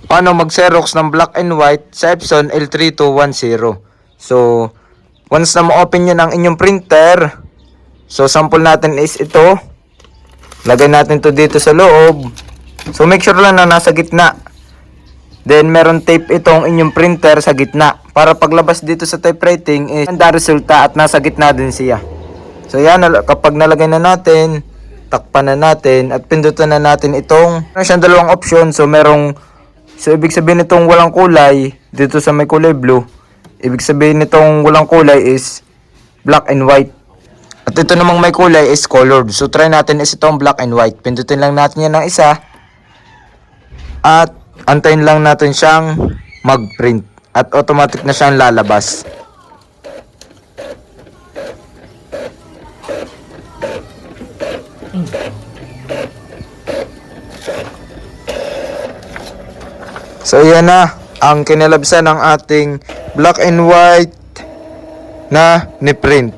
paano mag-Xerox ng black and white sa Epson L3210. So, once na ma-open nyo ng inyong printer, so sample natin is ito. Lagay natin to dito sa loob. So, make sure lang na nasa gitna. Then, meron tape itong inyong printer sa gitna. Para paglabas dito sa typewriting is ganda resulta at nasa gitna din siya. So, yan, kapag nalagay na natin, takpan na natin at pindutan na natin itong meron siyang dalawang option. So ibig sabihin nitong walang kulay dito sa may kulay blue, ibig sabihin nitong walang kulay is black and white, at ito namang may kulay is colored. So try natin is itong black and white. Pindutin lang natin yan ng isa at antayin lang natin siyang mag-print at automatic na siyang lalabas. So yan na ang kinalabsan ng ating black and white na ni print.